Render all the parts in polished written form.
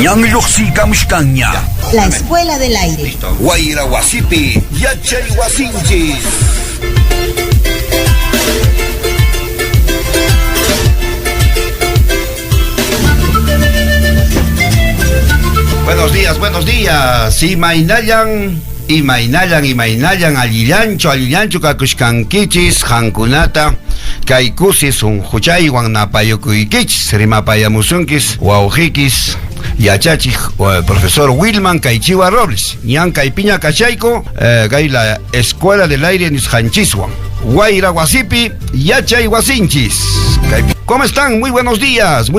Ñanlluqsi kamushkanña. La Escuela del Aire. Wayra wasipi yachay wasinchis. Buenos días. Imainayan allillanchu kakushkankichis hankunata kaykusis huchaywan napayukuykichis rimapayamusunkis wawqikis yachachik profesor Wilman Kaychiwa Robles ñan kaypiña kachayko kay la Escuela del Aire nisqanchiswan Wayra wasipi yachay wasinchis. ¿Cómo están? Muy buenos días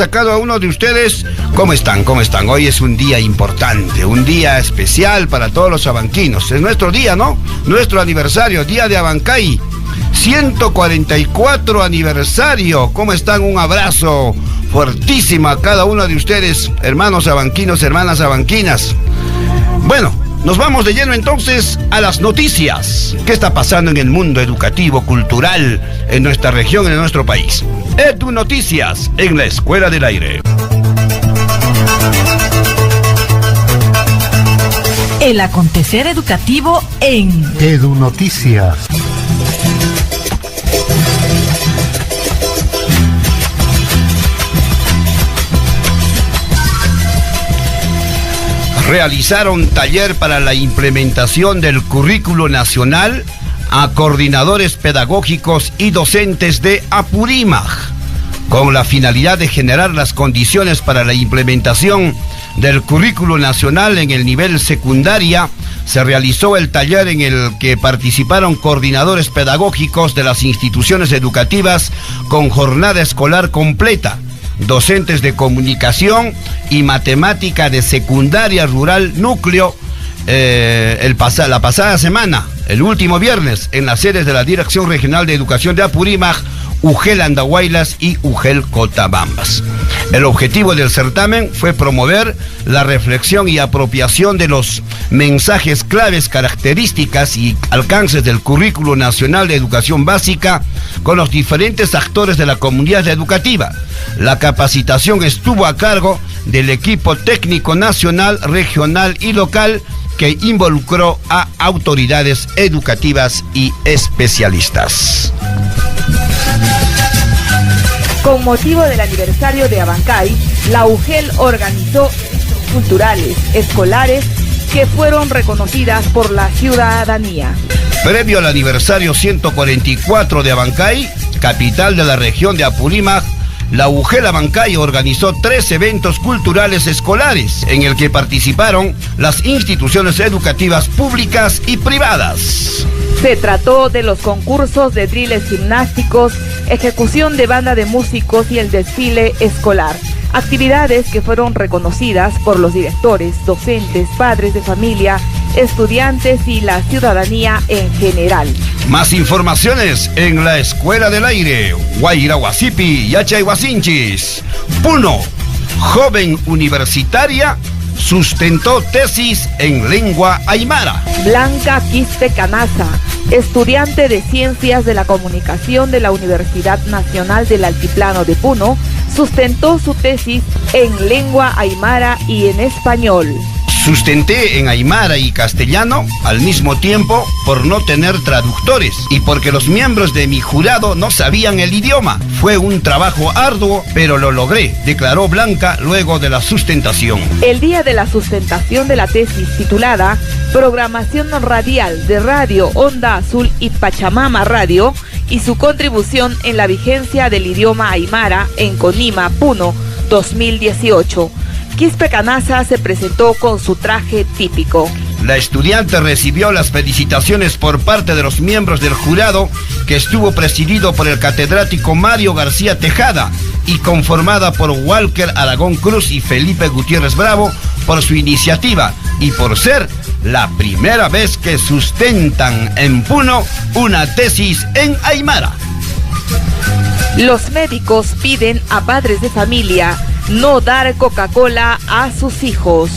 a cada uno de ustedes. ¿Cómo están? Hoy es un día importante, un día especial para todos los abanquinos. Es nuestro día, ¿no? Nuestro aniversario, Día de Abancay, 144 aniversario. ¿Cómo están? Un abrazo fuertísimo a cada uno de ustedes, hermanos abanquinos, hermanas abanquinas. Bueno, nos vamos de lleno entonces a las noticias. ¿Qué está pasando en el mundo educativo, cultural, en nuestra región, en nuestro país? Edu Noticias en la Escuela del Aire. El acontecer educativo en Edu Noticias. Realizaron taller para la implementación del currículo nacional a coordinadores pedagógicos y docentes de Apurímac, con la finalidad de generar las condiciones para la implementación del currículo nacional en el nivel secundaria. Se realizó el taller en el que participaron coordinadores pedagógicos de las instituciones educativas con jornada escolar completa, docentes de comunicación y matemática de secundaria rural núcleo, la pasada semana, el último viernes, en las sedes de la Dirección Regional de Educación de Apurímac, Ugel Andahuaylas y Ugel Cotabambas. El objetivo del certamen fue promover la reflexión y apropiación de los mensajes claves, características y alcances del Currículo Nacional de Educación Básica con los diferentes actores de la comunidad educativa. La capacitación estuvo a cargo del equipo técnico nacional, regional y local que involucró a autoridades educativas y especialistas. Con motivo del aniversario de Abancay, la UGEL organizó culturales, escolares, que fueron reconocidas por la ciudadanía. Previo al aniversario 144 de Abancay, capital de la región de Apurímac, la UGEL Abancay organizó 3 eventos culturales escolares en el que participaron las instituciones educativas públicas y privadas. Se trató de los concursos de driles gimnásticos, ejecución de banda de músicos y el desfile escolar. Actividades que fueron reconocidas por los directores, docentes, padres de familia, estudiantes y la ciudadanía en general. Más informaciones en la Escuela del Aire. Wayra wasipi yachay wasinchis. Puno, joven universitaria, sustentó tesis en lengua aymara. Blanca Quispe Canaza, estudiante de Ciencias de la Comunicación de la Universidad Nacional del Altiplano de Puno, sustentó su tesis en lengua aymara y en español. Sustenté en aymara y castellano al mismo tiempo por no tener traductores y porque los miembros de mi jurado no sabían el idioma. Fue un trabajo arduo, pero lo logré, declaró Blanca luego de la sustentación. El día de la sustentación de la tesis titulada Programación Radial de Radio Onda Azul y Pachamama Radio y su contribución en la vigencia del idioma aymara en Conima, Puno, 2018. Quispe Canaza se presentó con su traje típico. La estudiante recibió las felicitaciones por parte de los miembros del jurado, que estuvo presidido por el catedrático Mario García Tejada y conformada por Walker Aragón Cruz y Felipe Gutiérrez Bravo, por su iniciativa y por ser la primera vez que sustentan en Puno una tesis en aymara. Los médicos piden a padres de familia no dar Coca-Cola a sus hijos.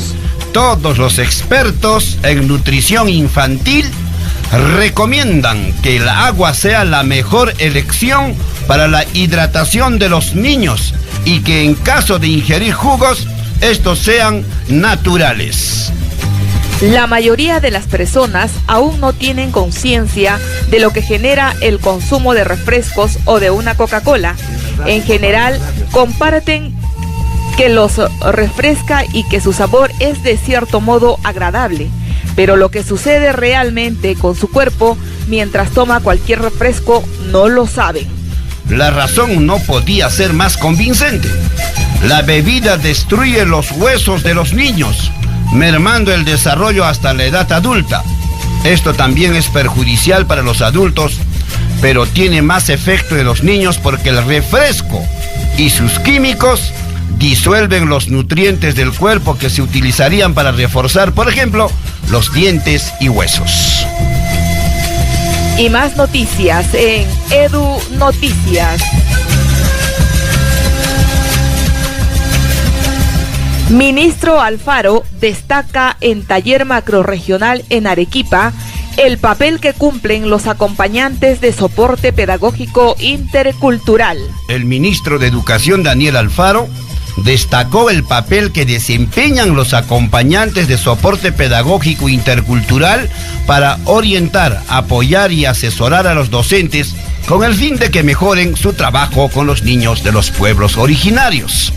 Todos los expertos en nutrición infantil recomiendan que el agua sea la mejor elección para la hidratación de los niños y que en caso de ingerir jugos estos sean naturales. La mayoría de las personas aún no tienen conciencia de lo que genera el consumo de refrescos o de una Coca-Cola. En general, comparten que los refresca y que su sabor es de cierto modo agradable, pero lo que sucede realmente con su cuerpo mientras toma cualquier refresco no lo saben. La razón no podía ser más convincente. La bebida destruye los huesos de los niños, mermando el desarrollo hasta la edad adulta. Esto también es perjudicial para los adultos, pero tiene más efecto en los niños porque el refresco y sus químicos disuelven los nutrientes del cuerpo que se utilizarían para reforzar, por ejemplo, los dientes y huesos. Y más noticias en Edu Noticias. Ministro Alfaro destaca en taller macrorregional en Arequipa el papel que cumplen los acompañantes de soporte pedagógico intercultural. El ministro de Educación, Daniel Alfaro, destacó el papel que desempeñan los acompañantes de soporte pedagógico intercultural para orientar, apoyar y asesorar a los docentes con el fin de que mejoren su trabajo con los niños de los pueblos originarios.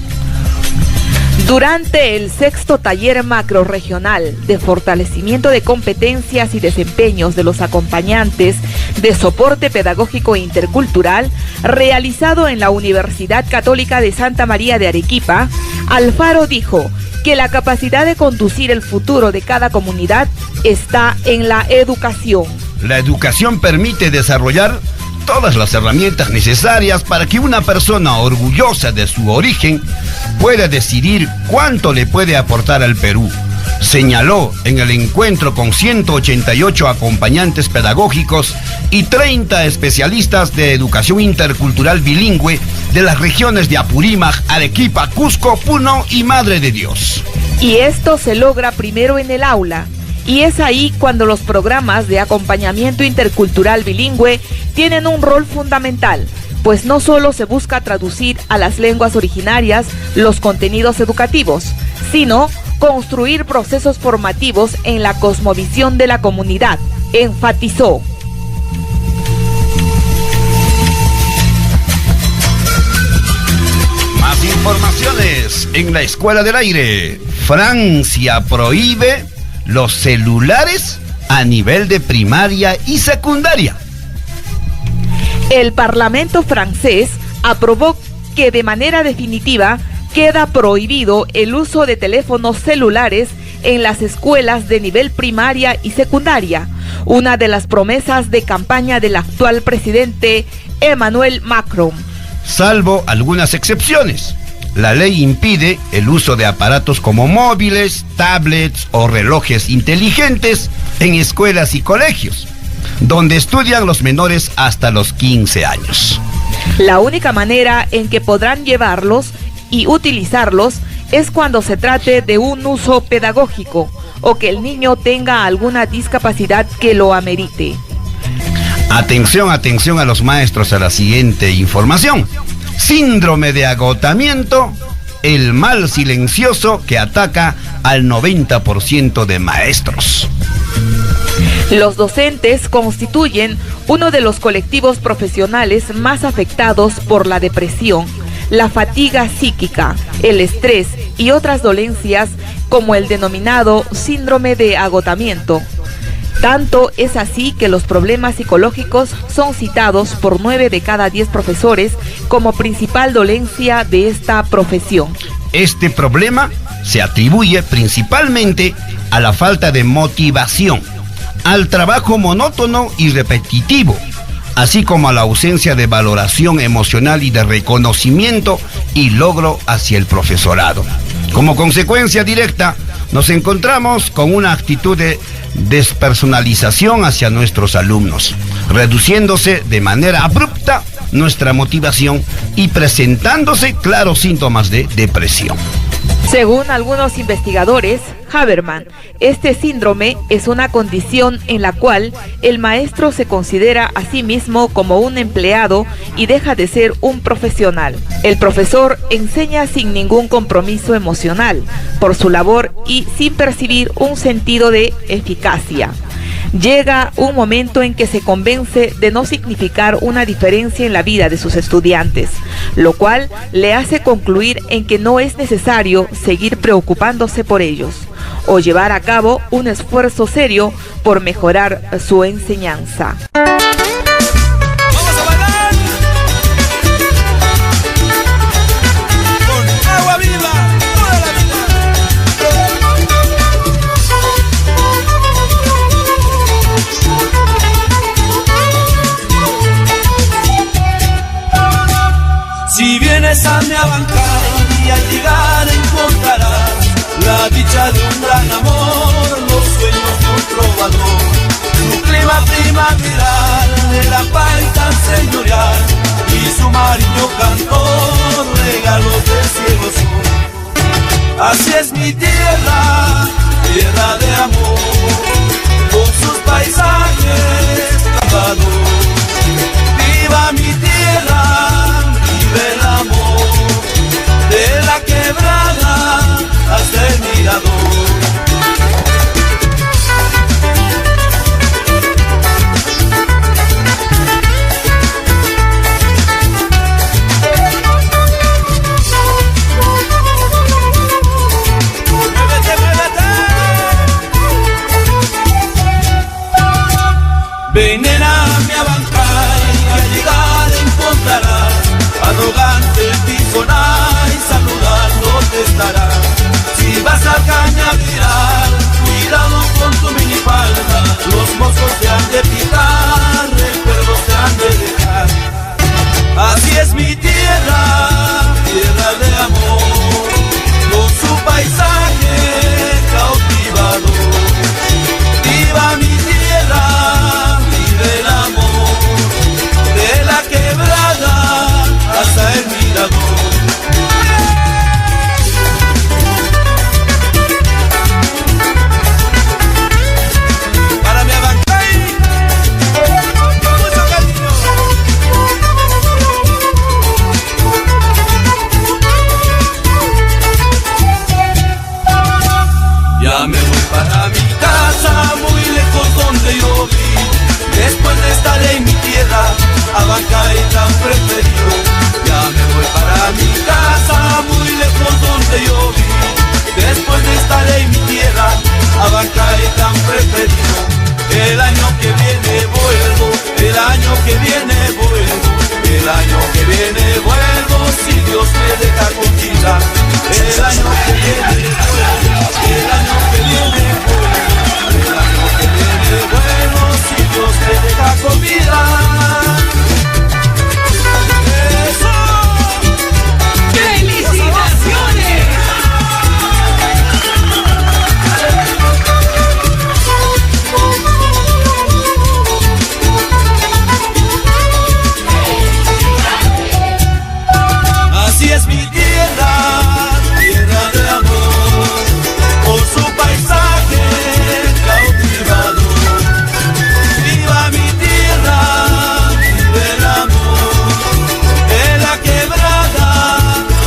Durante el 6º taller macrorregional de fortalecimiento de competencias y desempeños de los acompañantes de soporte pedagógico intercultural, realizado en la Universidad Católica de Santa María de Arequipa, Alfaro dijo que la capacidad de conducir el futuro de cada comunidad está en la educación. La educación permite desarrollar todas las herramientas necesarias para que una persona orgullosa de su origen pueda decidir cuánto le puede aportar al Perú, señaló en el encuentro con 188 acompañantes pedagógicos y 30 especialistas de educación intercultural bilingüe de las regiones de Apurímac, Arequipa, Cusco, Puno y Madre de Dios. Y esto se logra primero en el aula. Y es ahí cuando los programas de acompañamiento intercultural bilingüe tienen un rol fundamental, pues no solo se busca traducir a las lenguas originarias los contenidos educativos, sino construir procesos formativos en la cosmovisión de la comunidad, enfatizó. Más informaciones en la Escuela del Aire. Francia prohíbe los celulares a nivel de primaria y secundaria. El Parlamento francés aprobó que de manera definitiva queda prohibido el uso de teléfonos celulares en las escuelas de nivel primaria y secundaria, una de las promesas de campaña del actual presidente Emmanuel Macron. Salvo algunas excepciones. La ley impide el uso de aparatos como móviles, tablets o relojes inteligentes en escuelas y colegios, donde estudian los menores hasta los 15 años. La única manera en que podrán llevarlos y utilizarlos es cuando se trate de un uso pedagógico o que el niño tenga alguna discapacidad que lo amerite. Atención a los maestros a la siguiente información. Síndrome de agotamiento, el mal silencioso que ataca al 90% de maestros. Los docentes constituyen uno de los colectivos profesionales más afectados por la depresión, la fatiga psíquica, el estrés y otras dolencias como el denominado síndrome de agotamiento. Tanto es así que los problemas psicológicos son citados por 9 de cada 10 profesores como principal dolencia de esta profesión. Este problema se atribuye principalmente a la falta de motivación, al trabajo monótono y repetitivo, así como a la ausencia de valoración emocional y de reconocimiento y logro hacia el profesorado. Como consecuencia directa, nos encontramos con una actitud de despersonalización hacia nuestros alumnos, reduciéndose de manera abrupta nuestra motivación y presentándose claros síntomas de depresión. Según algunos investigadores, Haberman, este síndrome es una condición en la cual el maestro se considera a sí mismo como un empleado y deja de ser un profesional. El profesor enseña sin ningún compromiso emocional por su labor y sin percibir un sentido de eficacia. Llega un momento en que se convence de no significar una diferencia en la vida de sus estudiantes, lo cual le hace concluir en que no es necesario seguir preocupándose por ellos o llevar a cabo un esfuerzo serio por mejorar su enseñanza. Si vienes a mi Abancay y al llegar encontrarás la dicha de un gran amor, los sueños de un trovador, su clima primaveral, de la paz tan señorial y su marino cantor, regalos del cielo son. Así es mi tierra, tierra de amor, con sus paisajes cavados. Viva mi tierra, del amor, de la quebrada hasta el mirador. ¡Muévete, muévete! Ven nena, mi Abancay, al llegar encontrarás arrogante y saludándote estará. Si vas al Cañaveral, cuidado con tu minifalda, los mozos te han de picar, recuerdos te han de dejar. Así es mi tierra, tierra de amor, con su paisaje cautivador. Viva mi tierra, vive el amor, de la quebrada hasta el mirador. Para mi Abancay, mucho cariño. Ya me voy para mi casa, muy lejos donde yo vi. Después de estar en mi tierra, Abancay tan preferido. Ya me voy para mi casa, muy lejos donde yo vi. Después de estar en mi tierra, Abancay tan preferido. El año que viene vuelvo, el año que viene vuelvo, el año que viene vuelvo, si Dios me deja con vida. El año que viene vuelvo, el año que viene vuelvo, el año que viene vuelvo, si Dios me deja con vida. Así es mi tierra, tierra de amor, con su paisaje cautivador. Viva mi tierra, vive el amor, de la quebrada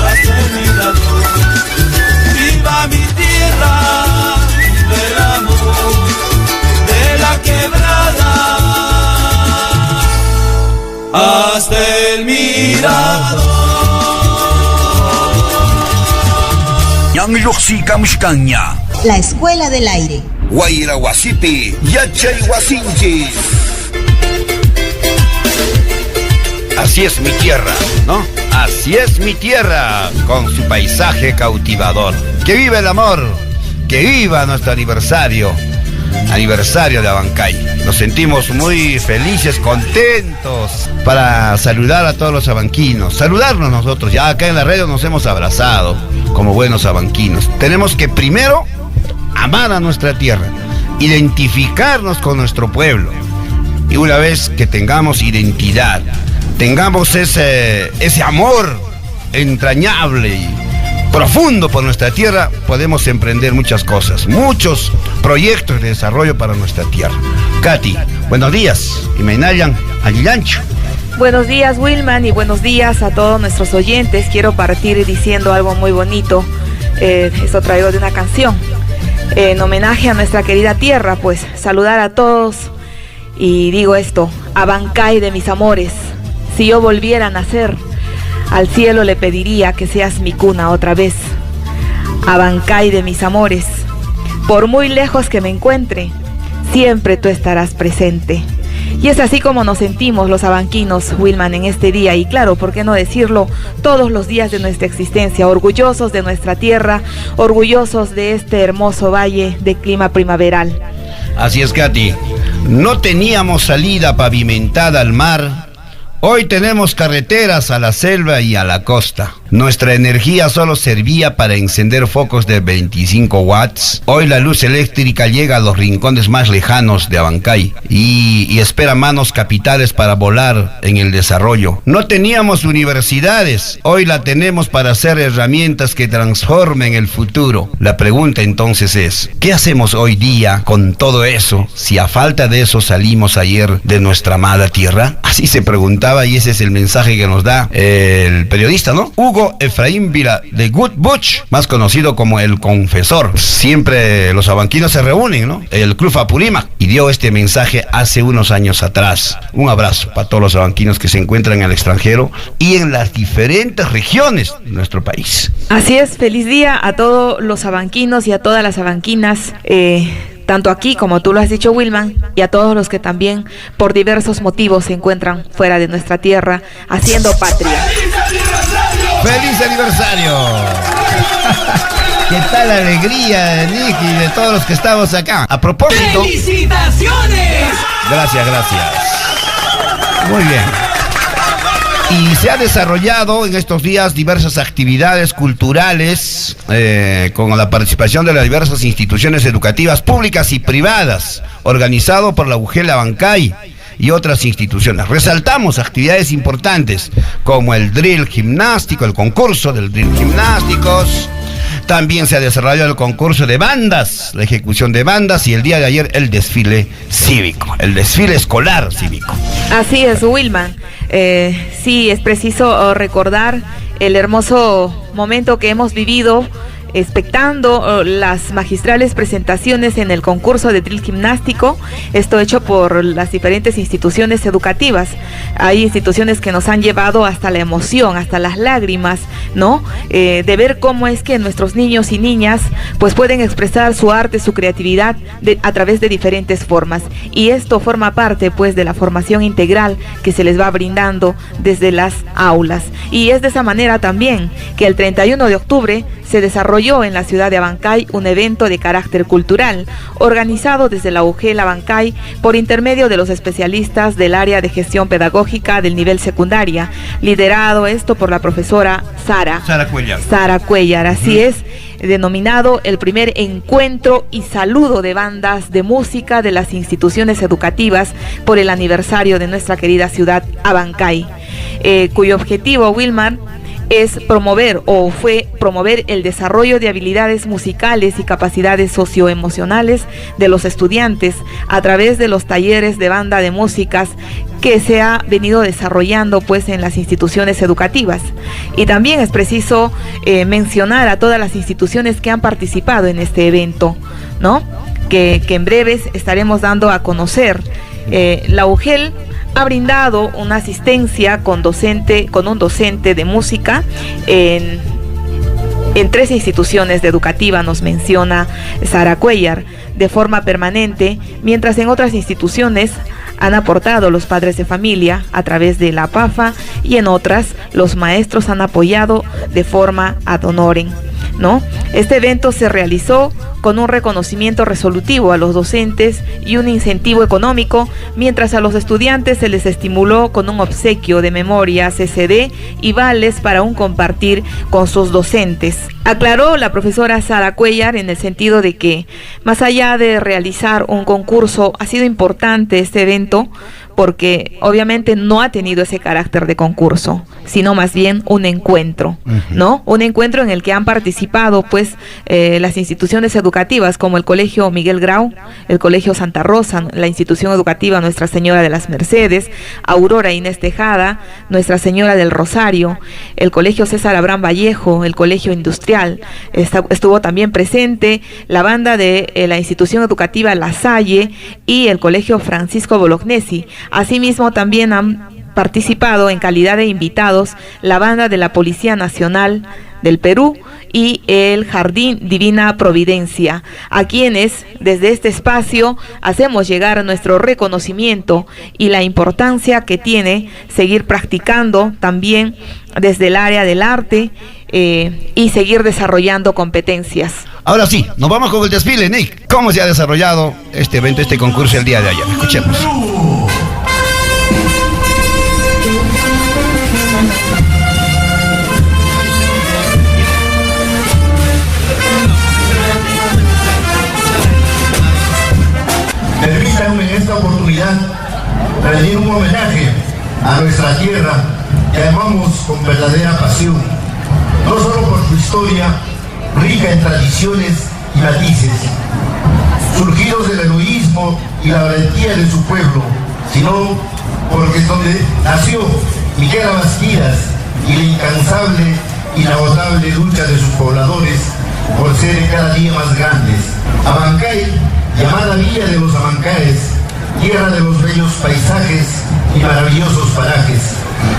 hasta el mirador. Viva mi tierra, vive el amor, de la quebrada hasta el mirador. La Escuela del Aire. Guaira Guasipi, Yachay Guasinchi. Así es mi tierra, ¿no? Así es mi tierra, con su paisaje cautivador. ¡Que viva el amor! ¡Que viva nuestro aniversario! Aniversario de Abancay. Nos sentimos muy felices, contentos para saludar a todos los abanquinos. Saludarnos nosotros, ya acá en la radio nos hemos abrazado como buenos abanquinos. Tenemos que primero amar a nuestra tierra, identificarnos con nuestro pueblo. Y una vez que tengamos identidad, tengamos ese amor entrañable profundo por nuestra tierra, podemos emprender muchas cosas, muchos proyectos de desarrollo para nuestra tierra. Katy, buenos días. Y Meinayan, Aguilancho. Buenos días, Wilman, y buenos días a todos nuestros oyentes. Quiero partir diciendo algo muy bonito. Esto traído de una canción. En homenaje a nuestra querida tierra, pues saludar a todos y digo esto: Abancay de mis amores, si yo volviera a nacer, al cielo le pediría que seas mi cuna otra vez. Abancay de mis amores, por muy lejos que me encuentre, siempre tú estarás presente. Y es así como nos sentimos los abanquinos, Wilman, en este día, y claro, ¿por qué no decirlo? Todos los días de nuestra existencia, orgullosos de nuestra tierra, orgullosos de este hermoso valle de clima primaveral. Así es, Katy. No teníamos salida pavimentada al mar. Hoy tenemos carreteras a la selva y a la costa. Nuestra energía solo servía para encender focos de 25 watts. Hoy la luz eléctrica llega a los rincones más lejanos de Abancay y espera manos capitales para volar en el desarrollo. No teníamos universidades. Hoy la tenemos para hacer herramientas que transformen el futuro. La pregunta entonces es, ¿qué hacemos hoy día con todo eso si a falta de eso salimos ayer de nuestra amada tierra? Así se preguntaba, y ese es el mensaje que nos da el periodista, ¿no? Hugo Efraín Vila de Good Butch, más conocido como el Confesor. Siempre los abanquinos se reúnen, ¿no? El Club Apurímac, y dio este mensaje hace unos años atrás. Un abrazo para todos los abanquinos que se encuentran en el extranjero y en las diferentes regiones de nuestro país. Así es, feliz día a todos los abanquinos y a todas las abanquinas, tanto aquí como tú lo has dicho, Wilman, y a todos los que también por diversos motivos se encuentran fuera de nuestra tierra haciendo patria. ¡Feliz aniversario! ¿Qué tal la alegría de Nick y de todos los que estamos acá? A propósito... ¡Felicitaciones! Gracias. Muy bien. Y se ha desarrollado en estos días diversas actividades culturales con la participación de las diversas instituciones educativas públicas y privadas, organizado por la UGEL Abancay y otras instituciones. Resaltamos actividades importantes como el drill gimnástico, el concurso del drill gimnásticos. También se ha desarrollado el concurso de bandas, la ejecución de bandas, y el día de ayer el desfile cívico, el desfile escolar cívico. Así es, Wilman. Sí, es preciso recordar el hermoso momento que hemos vivido expectando las magistrales presentaciones en el concurso de drill gimnástico, esto hecho por las diferentes instituciones educativas. Hay instituciones que nos han llevado hasta la emoción, hasta las lágrimas, ¿no? De ver cómo es que nuestros niños y niñas pues pueden expresar su arte, su creatividad a través de diferentes formas, y esto forma parte pues de la formación integral que se les va brindando desde las aulas. Y es de esa manera también que el 31 de octubre se desarrolló en la ciudad de Abancay un evento de carácter cultural, organizado desde la UGEL Abancay por intermedio de los especialistas del área de gestión pedagógica del nivel secundaria, liderado esto por la profesora Sara Cuellar, así es, denominado el primer encuentro y saludo de bandas de música de las instituciones educativas por el aniversario de nuestra querida ciudad Abancay, cuyo objetivo, Wilmar, es promover el desarrollo de habilidades musicales y capacidades socioemocionales de los estudiantes a través de los talleres de banda de músicas que se ha venido desarrollando pues en las instituciones educativas. Y también es preciso mencionar a todas las instituciones que han participado en este evento, ¿no? Que en breves estaremos dando a conocer. La UGEL ha brindado una asistencia con un docente de música en 3 instituciones educativas, nos menciona Sara Cuellar, de forma permanente, mientras en otras instituciones han aportado los padres de familia a través de la PAFA, y en otras los maestros han apoyado de forma ad honorem, ¿no? Este evento se realizó con un reconocimiento resolutivo a los docentes y un incentivo económico, mientras a los estudiantes se les estimuló con un obsequio de memorias CD y vales para un compartir con sus docentes. Aclaró la profesora Sara Cuellar en el sentido de que, más allá de realizar un concurso, ha sido importante este evento porque obviamente no ha tenido ese carácter de concurso, sino más bien un encuentro, ¿no? Un encuentro en el que han participado pues las instituciones educativas como el Colegio Miguel Grau, el Colegio Santa Rosa, la institución educativa Nuestra Señora de las Mercedes, Aurora Inés Tejada, Nuestra Señora del Rosario, el Colegio César Abraham Vallejo, el Colegio Industrial. Estuvo también presente la banda de la institución educativa La Salle y el Colegio Francisco Bolognesi. Asimismo también han participado en calidad de invitados la banda de la Policía Nacional del Perú y el Jardín Divina Providencia, a quienes desde este espacio hacemos llegar nuestro reconocimiento y la importancia que tiene seguir practicando también desde el área del arte y seguir desarrollando competencias. Ahora sí, nos vamos con el desfile, Nick. ¿Cómo se ha desarrollado este evento, este concurso el día de ayer? Escuchemos. Permítanme en esta oportunidad rendir un homenaje a nuestra tierra que amamos con verdadera pasión, no solo por su historia rica en tradiciones y matices, surgidos del heroísmo y la valentía de su pueblo, sino porque es donde nació Miguel Abastidas y la incansable, inagotable lucha de sus pobladores por ser cada día más grandes. Abancay, llamada Villa de los Abancaes, tierra de los bellos paisajes y maravillosos parajes.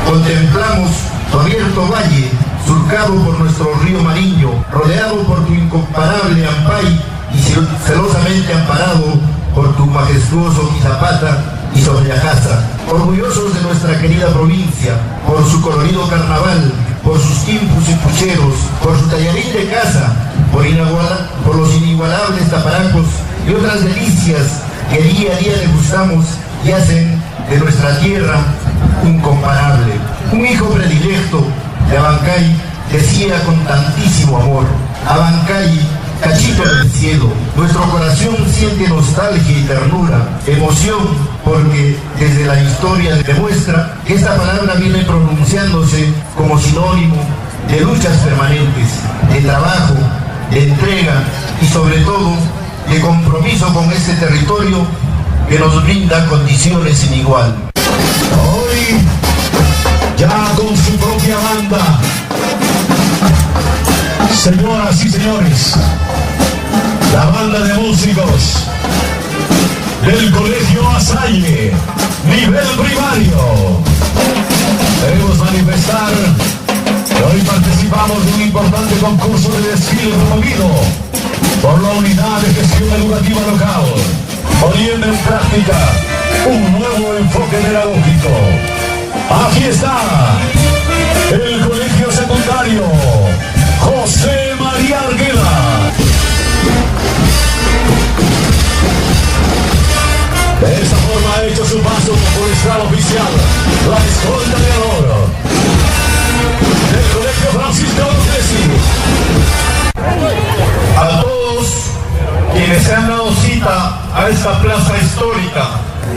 Contemplamos tu abierto valle, surcado por nuestro río Mariño, rodeado por tu incomparable Ampay y celosamente amparado por tu majestuoso Quizapata y Sobriajasa. Orgullosos de nuestra querida provincia, por su colorido carnaval, por sus quimpus y pucheros, por su tallarín de casa, por los inigualables taparacos y otras delicias que día a día degustamos y hacen de nuestra tierra incomparable. Un hijo predilecto de Abancay decía con tantísimo amor: Abancay, cachito del cielo. Nuestro corazón siente nostalgia y ternura, emoción, porque desde la historia demuestra que esta palabra viene pronunciándose como sinónimo de luchas permanentes, de trabajo, de entrega y sobre todo de compromiso con este territorio que nos brinda condiciones sin igual. Hoy, ya con su propia banda, señoras y señores, la banda de músicos del Colegio Asalle, nivel primario, debemos manifestar que hoy participamos de un importante concurso de desfile promovido por la Unidad de Gestión Educativa Local, poniendo en práctica un nuevo enfoque pedagógico. Aquí está el Colegio Secundario José María Arguela. De esta forma ha hecho su paso por estrada oficial la escolta de honor del Colegio Francisco Bolognesi. A todos quienes se han dado cita a esta plaza histórica,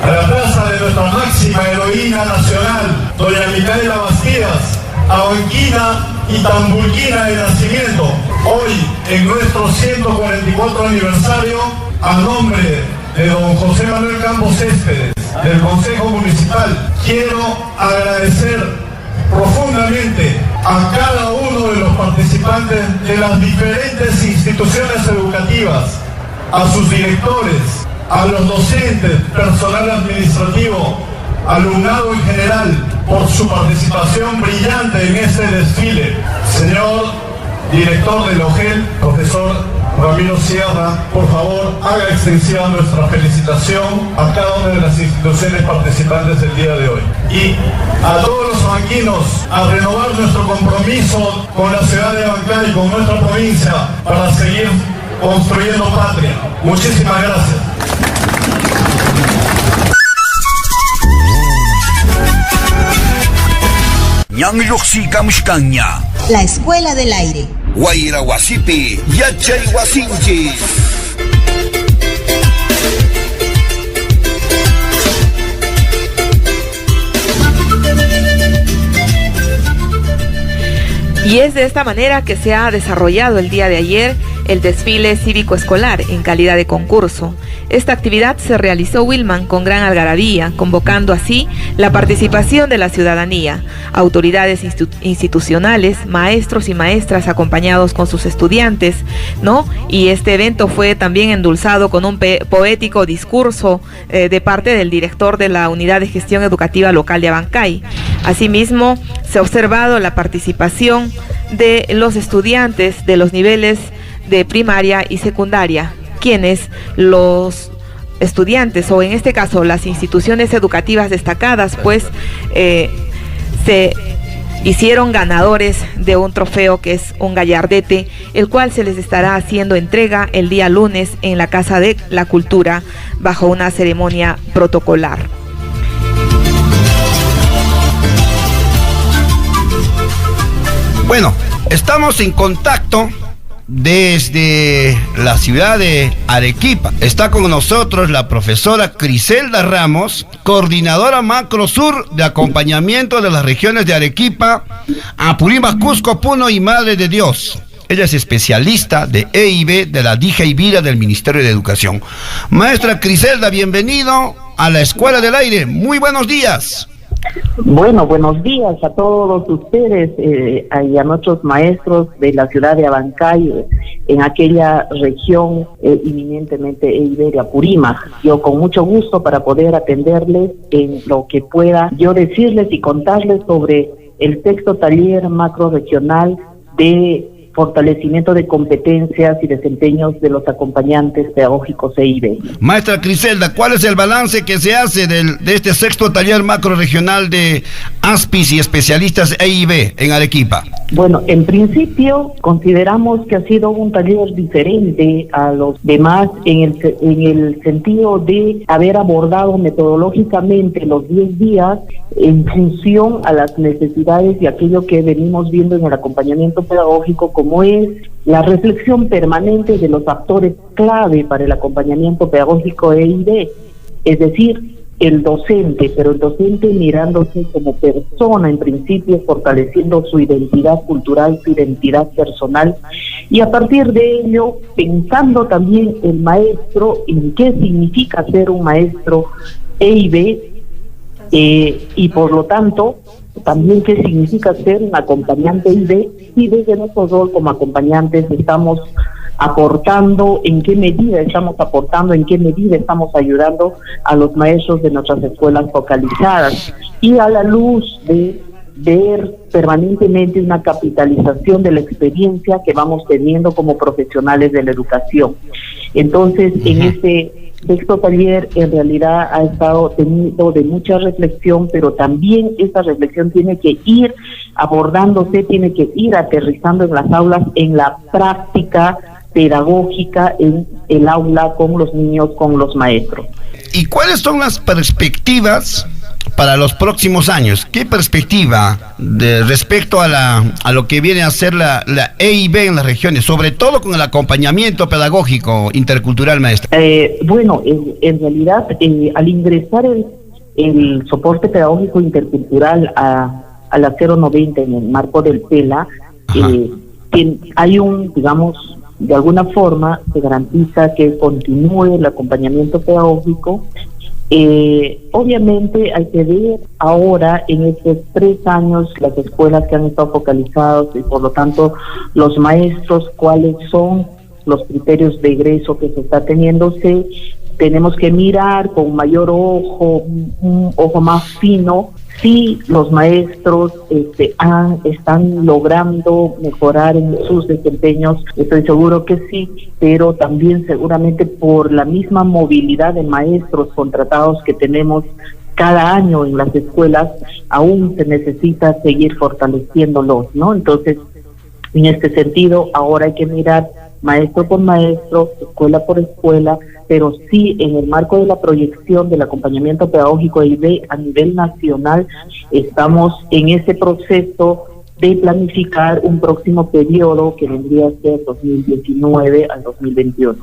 a la plaza de nuestra máxima heroína nacional, doña Micaela Bastidas, abanquina y tambulquina de nacimiento, hoy en nuestro 144 aniversario, a nombre de don José Manuel Campos Céspedes, del Consejo Municipal, quiero agradecer profundamente a cada uno de los participantes de las diferentes instituciones educativas, a sus directores, a los docentes, personal administrativo, alumnado en general, por su participación brillante en este desfile. Señor director del OGEL, profesor Ramiro Sierra, por favor, haga extensiva nuestra felicitación a cada una de las instituciones participantes del día de hoy. Y a todos los abanquinos, a renovar nuestro compromiso con la ciudad de Abancay y con nuestra provincia para seguir construyendo patria. Muchísimas gracias. La Escuela del Aire. Guaira Guasipi, Yachay Guasinchi. Y es de esta manera que se ha desarrollado el día de ayer el desfile cívico-escolar en calidad de concurso. Esta actividad se realizó, Wilman, con gran algarabía, convocando así la participación de la ciudadanía, autoridades institucionales, maestros y maestras acompañados con sus estudiantes, ¿no? Y este evento fue también endulzado con un poético discurso de parte del director de la Unidad de Gestión Educativa Local de Abancay. Asimismo, se ha observado la participación de los estudiantes de los niveles de primaria y secundaria, quienes los estudiantes, o en este caso las instituciones educativas destacadas, pues se hicieron ganadores de un trofeo que es un gallardete, el cual se les estará haciendo entrega el día lunes en la Casa de la Cultura bajo una ceremonia protocolar. Bueno, estamos en contacto desde la ciudad de Arequipa. Está con nosotros la profesora Criselda Ramos, coordinadora Macro Sur de acompañamiento de las regiones de Arequipa, Apurímac, Cusco, Puno y Madre de Dios. Ella es especialista de EIB de la DIJAIVIRA del Ministerio de Educación. Maestra Criselda, bienvenido a la Escuela del Aire. Muy buenos días. Bueno, buenos días a todos ustedes y a nuestros maestros de la ciudad de Abancay, en aquella región eminentemente EIB de Apurímac. Yo con mucho gusto para poder atenderles en lo que pueda yo decirles y contarles sobre el sexto taller macro regional de fortalecimiento de competencias y desempeños de los acompañantes pedagógicos EIB. Maestra Criselda, ¿cuál es el balance que se hace de este sexto taller macro regional de ASPIS y especialistas EIB en Arequipa? Bueno, en principio consideramos que ha sido un taller diferente a los demás en el sentido de haber abordado metodológicamente los 10 días en función a las necesidades y aquello que venimos viendo en el acompañamiento pedagógico, como es la reflexión permanente de los actores clave para el acompañamiento pedagógico EIB, es decir, el docente, pero el docente mirándose como persona en principio, fortaleciendo su identidad cultural, su identidad personal, y a partir de ello pensando también el maestro en qué significa ser un maestro EIB, y por lo tanto también qué significa ser un acompañante EIB, y desde nuestro rol como acompañantes estamos aportando, en qué medida estamos aportando, en qué medida estamos ayudando a los maestros de nuestras escuelas focalizadas, y a la luz de ver permanentemente una capitalización de la experiencia que vamos teniendo como profesionales de la educación. Entonces, en este sexto taller en realidad ha estado teniendo de mucha reflexión, pero también esa reflexión tiene que ir abordándose, tiene que ir aterrizando en las aulas, en la práctica pedagógica, en el aula con los niños, con los maestros. ¿Y cuáles son las perspectivas para los próximos años? ¿Qué perspectiva respecto a lo que viene a ser la EIB en las regiones, sobre todo con el acompañamiento pedagógico intercultural, maestra? Bueno, en realidad, al ingresar el soporte pedagógico intercultural a la 090 en el marco del PELA, hay digamos, de alguna forma se garantiza que continúe el acompañamiento pedagógico. Obviamente hay que ver ahora en estos 3 años las escuelas que han estado focalizadas y por lo tanto los maestros, cuáles son los criterios de egreso que se está teniéndose. Tenemos que mirar con mayor ojo, un ojo más fino, si los maestros están logrando mejorar en sus desempeños. Estoy seguro que sí, pero también seguramente por la misma movilidad de maestros contratados que tenemos cada año en las escuelas, aún se necesita seguir fortaleciéndolos, ¿no? Entonces, en este sentido, ahora hay que mirar maestro por maestro, escuela por escuela, pero sí en el marco de la proyección del acompañamiento pedagógico EIB a nivel nacional, estamos en ese proceso de planificar un próximo periodo que vendría a ser 2019 al 2021.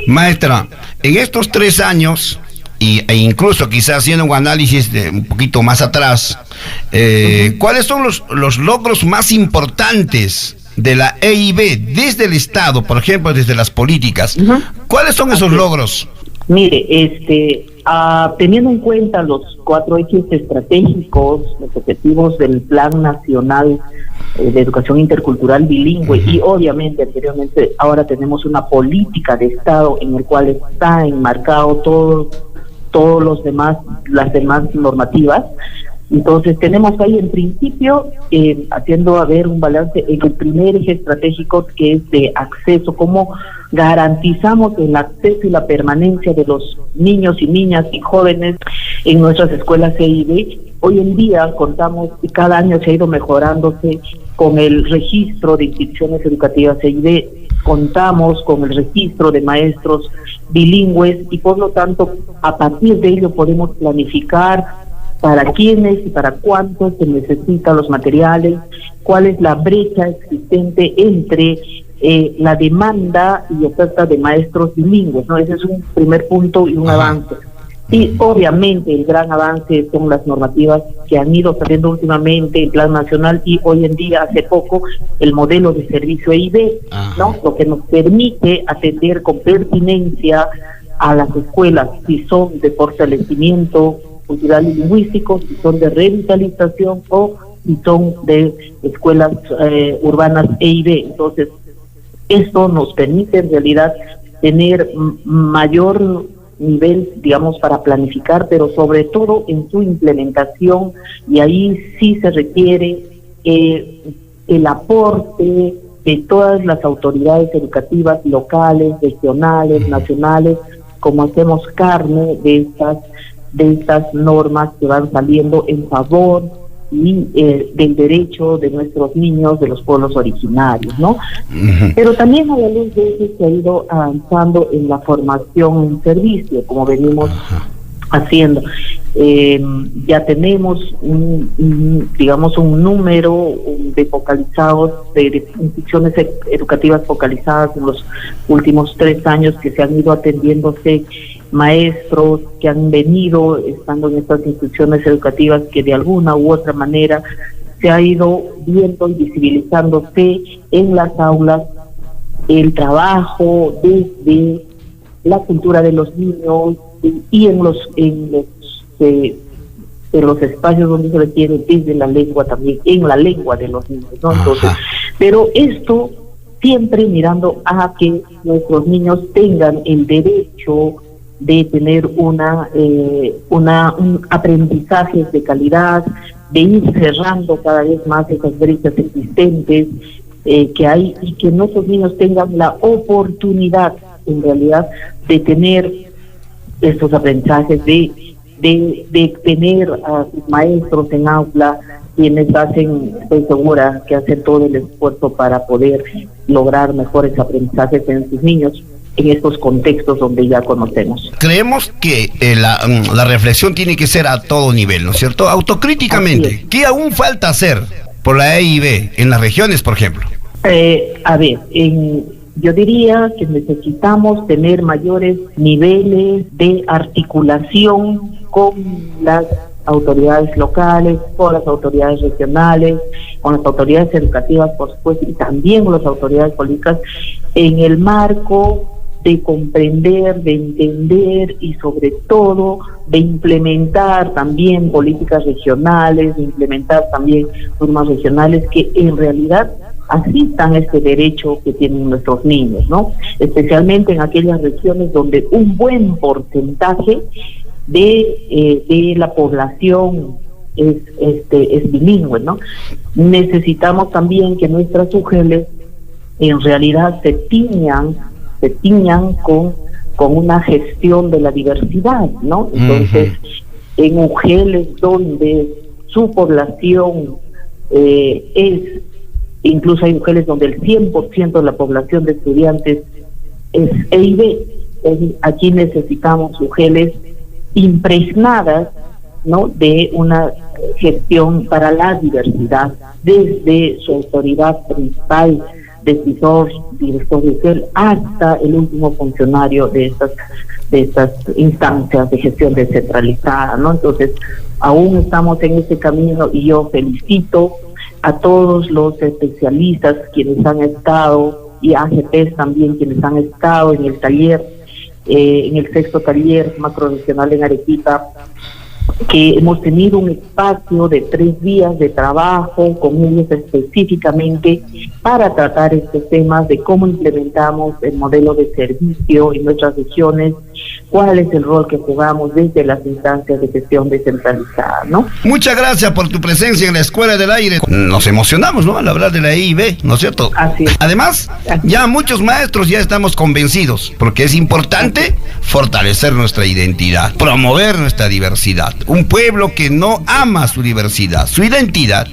Maestra, en estos 3 años e incluso quizás haciendo un análisis de un poquito más atrás, ¿cuáles son los logros más importantes de la EIB desde el Estado, por ejemplo, desde las políticas? ¿Cuáles son esos logros? Mire, teniendo en cuenta los 4 ejes estratégicos, los objetivos del Plan Nacional de Educación Intercultural Bilingüe, y obviamente anteriormente ahora tenemos una política de Estado en el cual está enmarcado todas las demás normativas. Entonces tenemos ahí en principio, haciendo un balance en el primer eje estratégico, que es de acceso, cómo garantizamos el acceso y la permanencia de los niños y niñas y jóvenes en nuestras escuelas EIB. Hoy en día contamos, y cada año se ha ido mejorándose, con el registro de instituciones educativas EIB, contamos con el registro de maestros bilingües, y por lo tanto a partir de ello podemos planificar para quiénes y para cuántos se necesitan los materiales, cuál es la brecha existente entre la demanda y oferta de maestros bilingües, ¿no? Ese es un primer punto y un avance. Y obviamente el gran avance son las normativas que han ido saliendo últimamente, el Plan Nacional, y hoy en día, hace poco, el modelo de servicio EIB, ¿no? Lo que nos permite atender con pertinencia a las escuelas, si son de fortalecimiento cultural y lingüístico, si son de revitalización o si son de escuelas urbanas EIB. Entonces, esto nos permite en realidad tener mayor nivel, digamos, para planificar, pero sobre todo en su implementación, y ahí sí se requiere el aporte de todas las autoridades educativas locales, regionales, nacionales, como hacemos carne de estas normas que van saliendo en favor y del derecho de nuestros niños de los pueblos originarios, ¿no? Pero también a la luz de eso se ha ido avanzando en la formación en servicio, como venimos haciendo. Ya tenemos digamos un número de focalizados, de instituciones educativas focalizadas en los últimos 3 años que se han ido atendiéndose, maestros que han venido estando en estas instituciones educativas, que de alguna u otra manera se ha ido viendo y visibilizándose en las aulas el trabajo desde la cultura de los niños y en los espacios donde se requiere desde la lengua también, en la lengua de los niños, ¿no? Entonces, pero esto siempre mirando a que nuestros niños tengan el derecho de tener un aprendizaje de calidad, de ir cerrando cada vez más esas brechas existentes que hay, y que nuestros niños tengan la oportunidad en realidad de tener estos aprendizajes, de tener a sus maestros en aula, quienes hacen, estoy segura, que hacen todo el esfuerzo para poder lograr mejores aprendizajes en sus niños en estos contextos donde ya conocemos. Creemos que la reflexión tiene que ser a todo nivel, ¿no es cierto? Autocríticamente, ¿qué aún falta hacer por la EIB en las regiones, por ejemplo? Yo diría que necesitamos tener mayores niveles de articulación con las autoridades locales, con las autoridades regionales, con las autoridades educativas, por supuesto, y también con las autoridades políticas, en el marco de comprender, de entender y sobre todo de implementar también políticas regionales, de implementar también normas regionales que en realidad asistan a este derecho que tienen nuestros niños, ¿no? Especialmente en aquellas regiones donde un buen porcentaje de la población es bilingüe, ¿no? Necesitamos también que nuestras UGELes en realidad se tiñan con una gestión de la diversidad, ¿no? Entonces, en UGELes donde su población incluso hay UGELes donde el 100% de la población de estudiantes es EIB. Aquí necesitamos UGELes impregnadas, ¿no?, de una gestión para la diversidad desde su autoridad principal decisor, director de CEL, hasta el último funcionario de estas instancias de gestión descentralizada, ¿no? Entonces, aún estamos en ese camino y yo felicito a todos los especialistas quienes han estado, y AGPs también quienes han estado en el taller, en el 6º taller macroregional en Arequipa, que hemos tenido un espacio de 3 días de trabajo con ellos específicamente para tratar estos temas de cómo implementamos el modelo de servicio en nuestras regiones, cuál es el rol que jugamos desde las instancias de gestión descentralizada, ¿no? Muchas gracias por tu presencia en la Escuela del Aire. Nos emocionamos, ¿no?, al hablar de la EIB, ¿no es cierto? Así es. Además, ya muchos maestros ya estamos convencidos, porque es importante fortalecer nuestra identidad, promover nuestra diversidad. Un pueblo que no ama su diversidad, su identidad,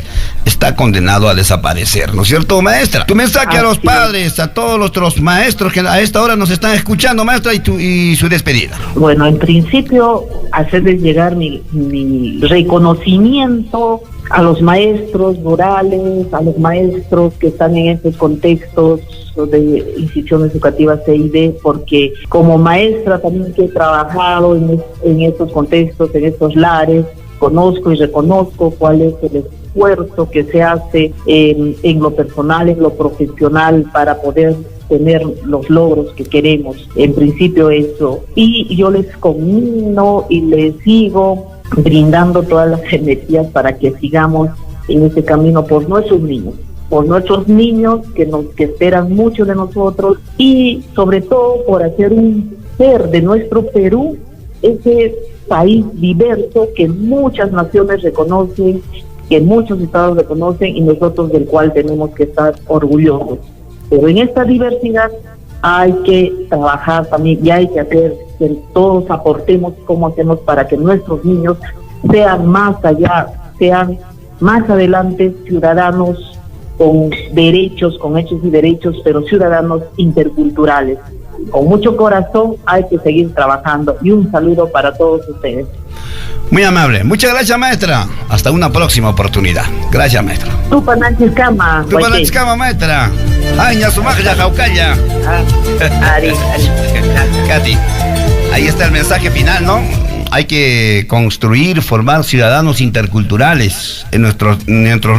está condenado a desaparecer, ¿no es cierto, maestra? Tu mensaje a los padres, a todos nuestros maestros que a esta hora nos están escuchando, maestra, y su despedida. Bueno, en principio, hacerles llegar mi reconocimiento a los maestros rurales, a los maestros que están en estos contextos de instituciones educativas CID, porque como maestra también que he trabajado en estos contextos, en estos lares, conozco y reconozco cuál es el esfuerzo que se hace en lo personal, en lo profesional, para poder tener los logros que queremos. En principio eso. Y yo les conmino y les sigo brindando todas las energías para que sigamos en ese camino por nuestros niños que esperan mucho de nosotros, y sobre todo por hacer un ser de nuestro Perú ese país diverso que muchas naciones reconocen, que muchos estados reconocen y nosotros del cual tenemos que estar orgullosos. Pero en esta diversidad hay que trabajar también y hay que hacer que todos aportemos cómo hacemos para que nuestros niños sean más allá, sean más adelante ciudadanos con derechos, con hechos y derechos, pero ciudadanos interculturales. Con mucho corazón hay que seguir trabajando, y un saludo para todos ustedes. Muy amable. Muchas gracias, maestra. Hasta una próxima oportunidad. Gracias, maestra. Tupananchikama, maestra. Ay, Ñasumajya, Jaucaya. Katy, ahí está el mensaje final, ¿no? Hay que construir, formar ciudadanos interculturales. En nuestros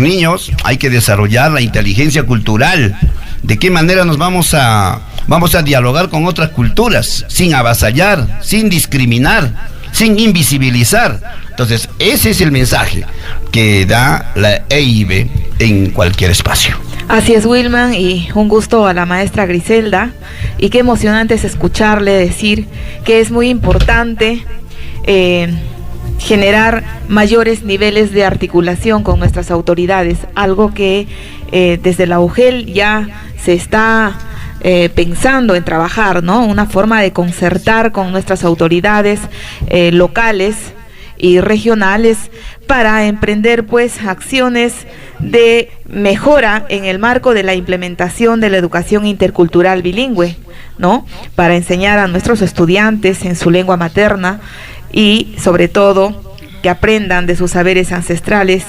niños hay que desarrollar la inteligencia cultural. ¿De qué manera nos vamos a dialogar con otras culturas? Sin avasallar, sin discriminar, sin invisibilizar. Entonces, ese es el mensaje que da la EIB en cualquier espacio. Así es, Wilman, y un gusto a la maestra Griselda, y qué emocionante es escucharle decir que es muy importante generar mayores niveles de articulación con nuestras autoridades, algo que desde la UGEL ya se está pensando en trabajar, ¿no? Una forma de concertar con nuestras autoridades locales y regionales para emprender pues acciones de mejora en el marco de la implementación de la educación intercultural bilingüe, ¿no? Para enseñar a nuestros estudiantes en su lengua materna, y sobre todo que aprendan de sus saberes ancestrales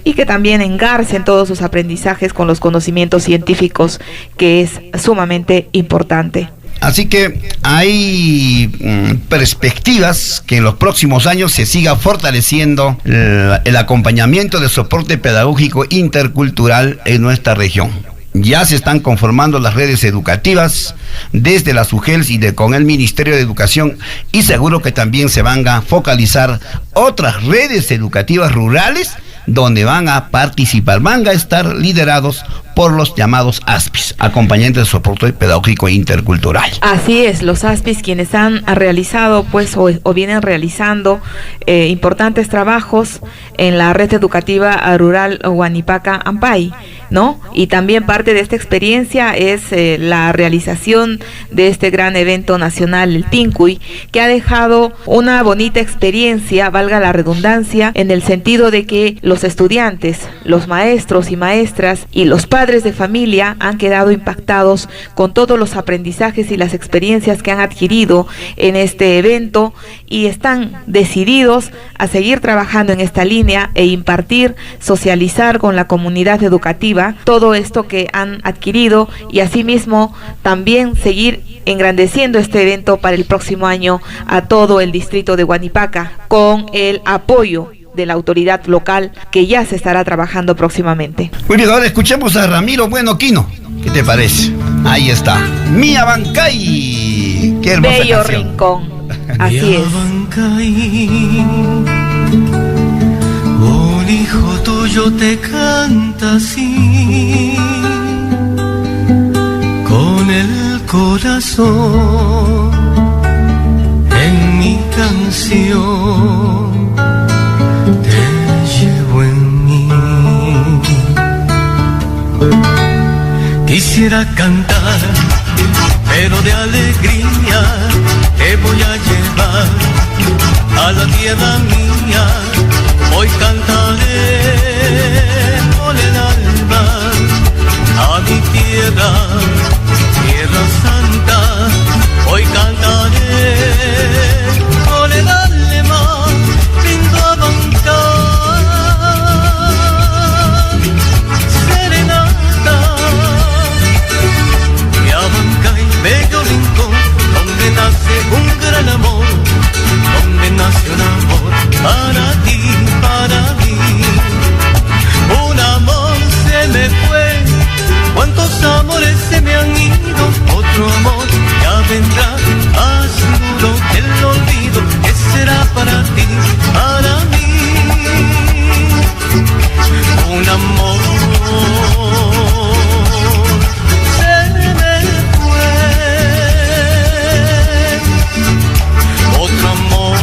y que también engarcen todos sus aprendizajes con los conocimientos científicos, que es sumamente importante. Así que hay perspectivas que en los próximos años se siga fortaleciendo el acompañamiento de soporte pedagógico intercultural en nuestra región. Ya se están conformando las redes educativas desde las UGELs y con el Ministerio de Educación, y seguro que también se van a focalizar otras redes educativas rurales donde van a participar, van a estar liderados por los llamados ASPIs, acompañantes de soporte pedagógico intercultural. Así es, los ASPIs quienes han realizado pues o vienen realizando importantes trabajos en la red educativa rural Huanipaca Ampay, ¿no? Y también parte de esta experiencia es la realización de este gran evento nacional, el Tincuy, que ha dejado una bonita experiencia, valga la redundancia, en el sentido de que los estudiantes, los maestros y maestras y los padres de familia han quedado impactados con todos los aprendizajes y las experiencias que han adquirido en este evento, y están decididos a seguir trabajando en esta línea e impartir, socializar con la comunidad educativa viva todo esto que han adquirido y asimismo también seguir engrandeciendo este evento para el próximo año a todo el distrito de Huanipaca con el apoyo de la autoridad local que ya se estará trabajando próximamente. Muy bien, ahora escuchemos a Ramiro Bueno Quino. ¿Qué te parece? Ahí está. Mía Bancay. Qué hermosa Bello canción. rincón. Así es. Un hijo tuyo te canta así, con el corazón en mi canción. Te llevo en mí. Quisiera cantar, pero de alegría te voy a llevar a la tierra mía. Hoy cantaré con el alma a mi tierra, tierra santa. Hoy cantaré con el alma, brindo a Abancay serenata. Y Abancay, bello rincón, donde nace un gran amor, donde nace un amor para ti, para mí. Un amor se me fue, cuántos amores se me han ido, otro amor ya vendrá, más duro que el olvido, que será para ti, para mí. Un amor se me fue, otro amor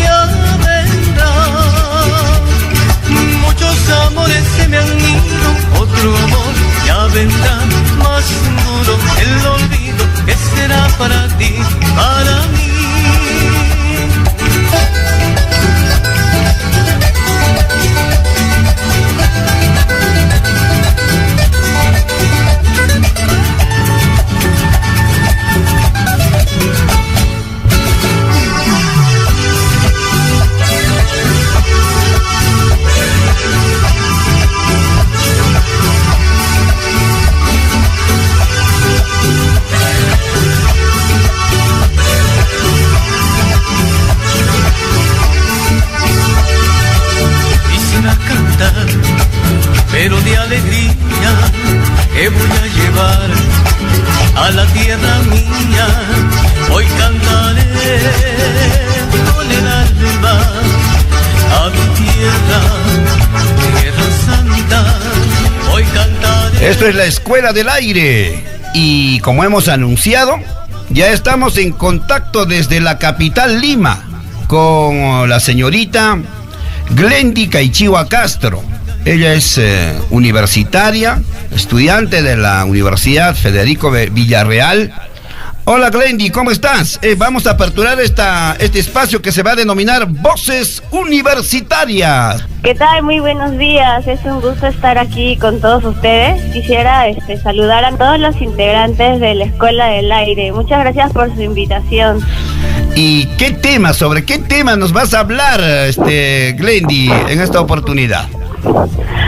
ya vendrá. Muchos amores se me han ido, otro amor ya vendrá, más duro el olvido, que será para ti, para mí. Pero de alegría que voy a llevar a la tierra mía. Hoy cantaré con el alma a mi tierra, tierra santa. Hoy cantaré. Esto es la Escuela del Aire. Y como hemos anunciado, ya estamos en contacto desde la capital Lima con la señorita Glendy Caichigua Castro. Ella es universitaria, estudiante de la Universidad Federico Villarreal. Hola Glendy, ¿cómo estás? Vamos a aperturar este espacio que se va a denominar Voces Universitarias. ¿Qué tal? Muy buenos días, es un gusto estar aquí con todos ustedes. Quisiera saludar a todos los integrantes de la Escuela del Aire. Muchas gracias por su invitación. ¿Y sobre qué tema nos vas a hablar, Glendy, en esta oportunidad?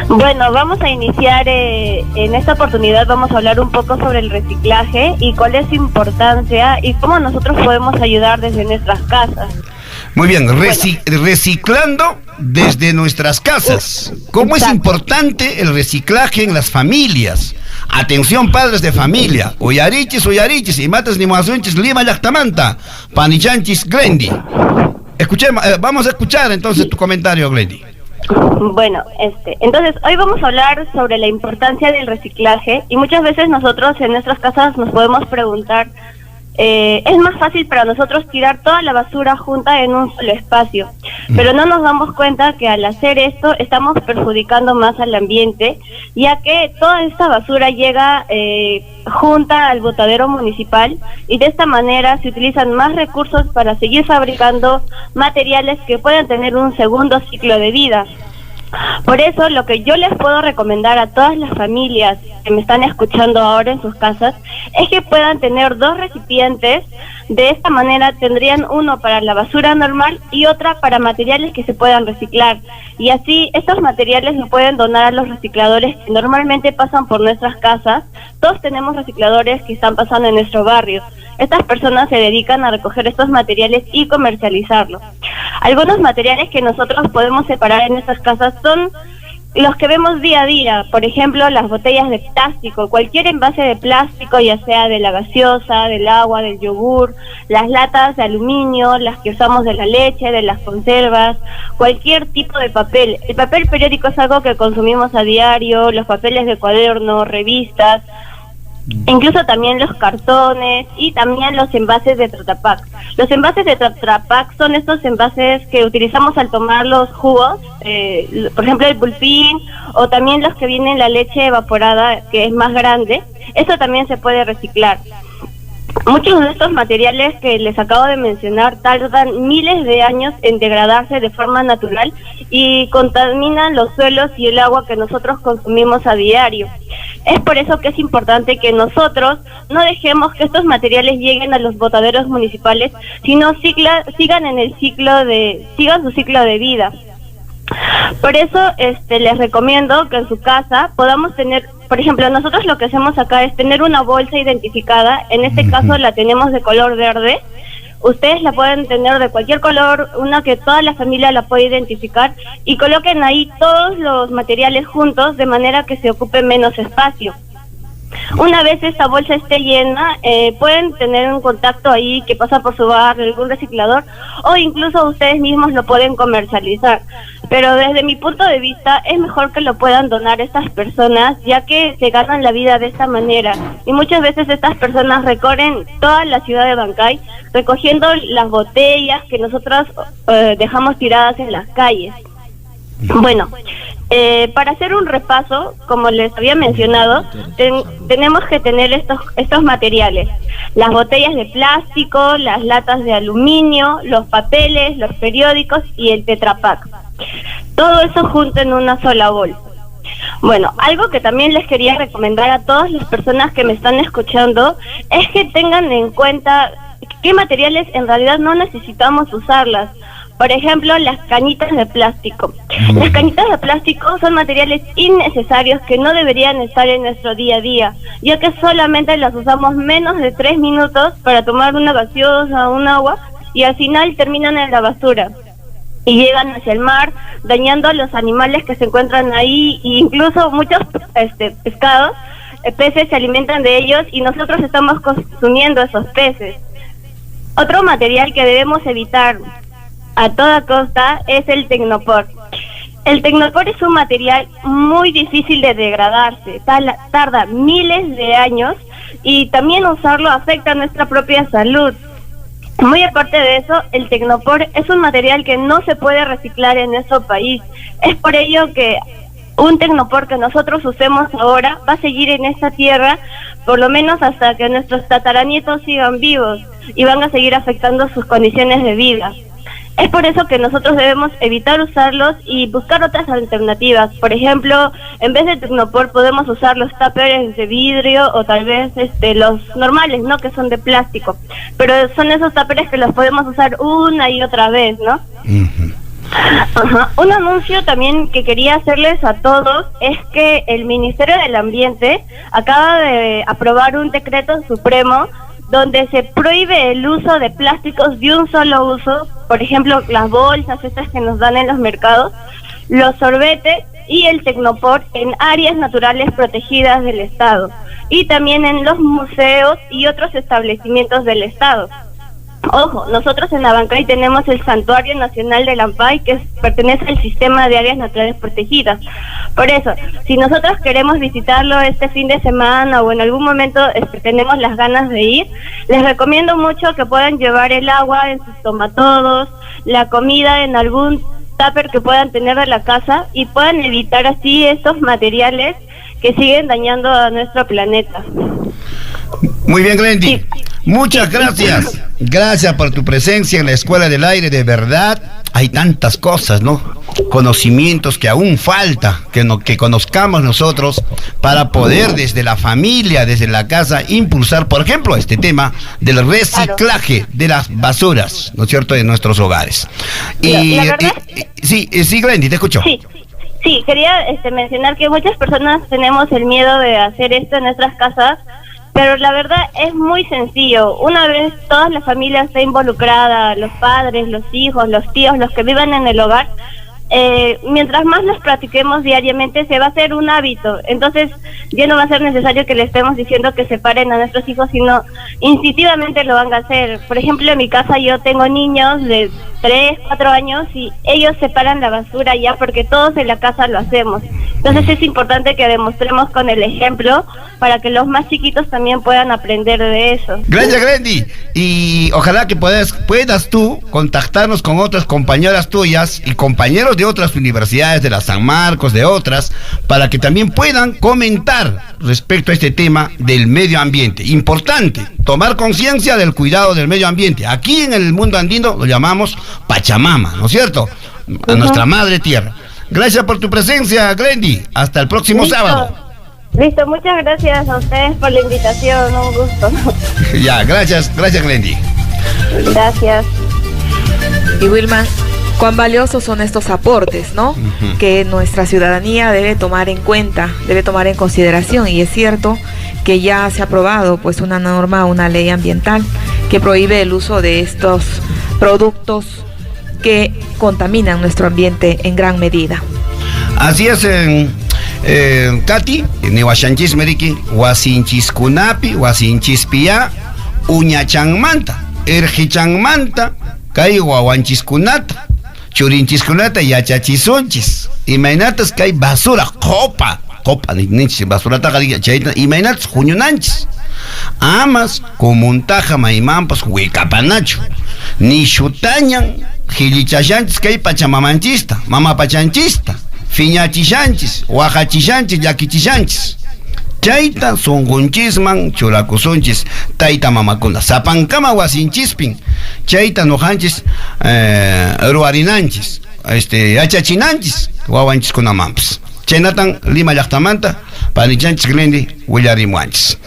Bueno, vamos a iniciar, en esta oportunidad vamos a hablar un poco sobre el reciclaje y cuál es su importancia y cómo nosotros podemos ayudar desde nuestras casas. Muy bien, reciclando desde nuestras casas. ¿Cómo es importante el reciclaje en las familias? Atención, padres de familia. Oyarichis, y matas ni moazunchis, lima yactamanta, panichanchis, Glendy. Escuchemos, vamos a escuchar entonces tu comentario, Glendy. Bueno, entonces hoy vamos a hablar sobre la importancia del reciclaje y muchas veces nosotros en nuestras casas nos podemos preguntar, es más fácil para nosotros tirar toda la basura junta en un solo espacio, pero no nos damos cuenta que al hacer esto estamos perjudicando más al ambiente, ya que toda esta basura llega junta al botadero municipal y de esta manera se utilizan más recursos para seguir fabricando materiales que puedan tener un segundo ciclo de vida. Por eso, lo que yo les puedo recomendar a todas las familias que me están escuchando ahora en sus casas es que puedan tener 2 recipientes. De esta manera tendrían uno para la basura normal y otra para materiales que se puedan reciclar. Y así estos materiales lo pueden donar a los recicladores que normalmente pasan por nuestras casas. Todos tenemos recicladores que están pasando en nuestro barrio. Estas personas se dedican a recoger estos materiales y comercializarlos. Algunos materiales que nosotros podemos separar en nuestras casas son los que vemos día a día, por ejemplo, las botellas de plástico, cualquier envase de plástico, ya sea de la gaseosa, del agua, del yogur, las latas de aluminio, las que usamos de la leche, de las conservas, cualquier tipo de papel. El papel periódico es algo que consumimos a diario, los papeles de cuaderno, revistas, incluso también los cartones y también los envases de Tetra Pak. Los envases de Tetra Pak son estos envases que utilizamos al tomar los jugos, por ejemplo el pulpín, o también los que vienen la leche evaporada, que es más grande. Eso también se puede reciclar. Muchos de estos materiales que les acabo de mencionar tardan miles de años en degradarse de forma natural y contaminan los suelos y el agua que nosotros consumimos a diario. Es por eso que es importante que nosotros no dejemos que estos materiales lleguen a los botaderos municipales, sino sigan su ciclo de vida. Por eso les recomiendo que en su casa podamos tener, por ejemplo, nosotros lo que hacemos acá es tener una bolsa identificada. En este caso la tenemos de color verde. Ustedes la pueden tener de cualquier color, una que toda la familia la puede identificar, y coloquen ahí todos los materiales juntos de manera que se ocupe menos espacio. Una vez esta bolsa esté llena, pueden tener un contacto ahí que pasa por su barrio, algún reciclador, o incluso ustedes mismos lo pueden comercializar. Pero desde mi punto de vista es mejor que lo puedan donar estas personas, ya que se ganan la vida de esta manera. Y muchas veces estas personas recorren toda la ciudad de Bancay recogiendo las botellas que nosotros dejamos tiradas en las calles. Bueno, para hacer un repaso, como les había mencionado, tenemos que tener estos materiales: las botellas de plástico, las latas de aluminio, los papeles, los periódicos y el Tetra Pak. Todo eso junto en una sola bolsa. Bueno, algo que también les quería recomendar a todas las personas que me están escuchando es que tengan en cuenta qué materiales en realidad no necesitamos usarlas. Por ejemplo, las cañitas de plástico. Las cañitas de plástico son materiales innecesarios que no deberían estar en nuestro día a día, ya que solamente las usamos menos de 3 minutos para tomar una gaseosa o un agua y al final terminan en la basura y llegan hacia el mar, dañando a los animales que se encuentran ahí, e incluso muchos pescados, peces se alimentan de ellos y nosotros estamos consumiendo esos peces. Otro material que debemos evitar a toda costa es el tecnopor. El tecnopor es un material muy difícil de degradarse, tarda miles de años y también usarlo afecta a nuestra propia salud. Muy aparte de eso, el tecnopor es un material que no se puede reciclar en nuestro país. Es por ello que un tecnopor que nosotros usemos ahora va a seguir en esta tierra por lo menos hasta que nuestros tataranietos sigan vivos y van a seguir afectando sus condiciones de vida. Es por eso que nosotros debemos evitar usarlos y buscar otras alternativas. Por ejemplo, en vez de tecnopor podemos usar los tuppers de vidrio o tal vez los normales, ¿no? Que son de plástico. Pero son esos tuppers que los podemos usar una y otra vez, ¿no? Ajá. Un anuncio también que quería hacerles a todos es que el Ministerio del Ambiente acaba de aprobar un decreto supremo donde se prohíbe el uso de plásticos de un solo uso, por ejemplo, las bolsas estas que nos dan en los mercados, los sorbetes y el tecnopor en áreas naturales protegidas del Estado, y también en los museos y otros establecimientos del Estado. Ojo, nosotros en Abancay tenemos el Santuario Nacional de Lampay, que pertenece al sistema de áreas naturales protegidas. Por eso, si nosotros queremos visitarlo este fin de semana o en algún momento tenemos las ganas de ir, les recomiendo mucho que puedan llevar el agua en sus tomatodos, la comida en algún tupper que puedan tener de la casa y puedan evitar así estos materiales que siguen dañando a nuestro planeta. Muy bien, Glendy. Sí. Muchas gracias. Gracias por tu presencia en la Escuela del Aire, de verdad. hay tantas cosas, ¿no? Conocimientos que aún falta, que conozcamos nosotros para poder desde la familia, desde la casa, impulsar, por ejemplo, este tema del reciclaje de las basuras, ¿no es cierto?, de nuestros hogares. Sí, Glendy, te escucho. Sí, quería mencionar que muchas personas tenemos el miedo de hacer esto en nuestras casas, pero la verdad es muy sencillo. Una vez toda la familia está involucrada, los padres, los hijos, los tíos, los que vivan en el hogar, mientras más los practiquemos diariamente se va a hacer un hábito. Entonces ya no va a ser necesario que le estemos diciendo que separen a nuestros hijos, sino instintivamente lo van a hacer. Por ejemplo, en mi casa yo tengo niños de 3, 4 años y ellos separan la basura ya porque todos en la casa lo hacemos. Entonces es importante que demostremos con el ejemplo para que los más chiquitos también puedan aprender de eso. Gracias, Glendy. Y ojalá que puedas tú contactarnos con otras compañeras tuyas y compañeros de otras universidades, de la San Marcos, de otras, para que también puedan comentar respecto a este tema del medio ambiente. Importante, tomar conciencia del cuidado del medio ambiente. Aquí en el mundo andino lo llamamos Pachamama, ¿no es cierto? A nuestra madre tierra. Gracias por tu presencia, Glendy. Hasta el próximo sábado. Listo, muchas gracias a ustedes por la invitación, un gusto. Ya, gracias, Glendy. Gracias. Y Wilman, cuán valiosos son estos aportes, ¿no? Que nuestra ciudadanía debe tomar en cuenta, debe tomar en consideración. Y es cierto que ya se ha aprobado pues una norma, una ley ambiental que prohíbe el uso de estos productos que contaminan nuestro ambiente en gran medida. Así es, Katy, Niwashanchis Meriki, Wasinchis Kunapi, Wasinchis Pia, Uñachangmanta, Ergichangmanta, Kai Wawanchis Kunata, Churinchis Kunata, Yachachisunchis, Imainatas Kai basura, copa, basura tagariga, Chaita, Imainatas Junyunanchis. Amas, Comuntaja, Maimampas, Huicapanacho, Nishutañan, Gilichachanchis, Kai Pachamamanchista, Mama Pachanchista, Fiñachishanchis, Oaxachishanchis, Yaquichishanchis. Chaita, Sungunchisman, Churacusunchis, Taita Mamakuna, Zapancama Wasinchispin, Chaita Nojanchis, Ruarinanchis, Achachinanchis, Wawanchis Kunamamps. Chenatan, Lima Yachtamanta, Panichanchis Glendi, Willarimuanchis.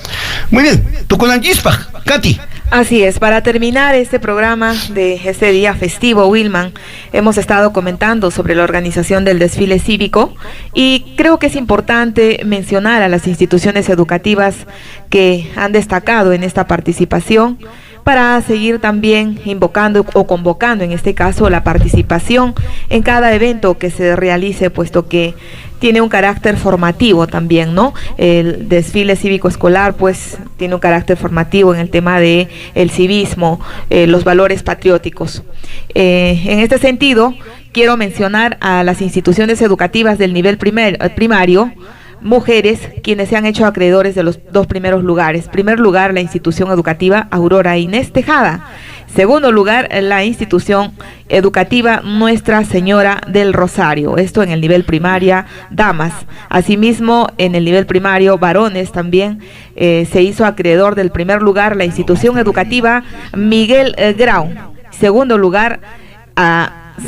Muy bien, Tucunanchispa, Katy. Así es, para terminar este programa de este día festivo, Wilman, hemos estado comentando sobre la organización del desfile cívico y creo que es importante mencionar a las instituciones educativas que han destacado en esta participación para seguir también invocando o convocando, en este caso, la participación en cada evento que se realice, puesto que tiene un carácter formativo también, ¿no? El desfile cívico escolar, pues, tiene un carácter formativo en el tema de el civismo, los valores patrióticos. En este sentido, quiero mencionar a las instituciones educativas del nivel primario, mujeres, quienes se han hecho acreedores de los 2 primeros lugares. Primer lugar, la institución educativa Aurora Inés Tejada. Segundo lugar, la institución educativa Nuestra Señora del Rosario. Esto en el nivel primaria, damas. Asimismo, en el nivel primario, varones también se hizo acreedor del primer lugar la institución educativa Miguel Grau. Segundo lugar,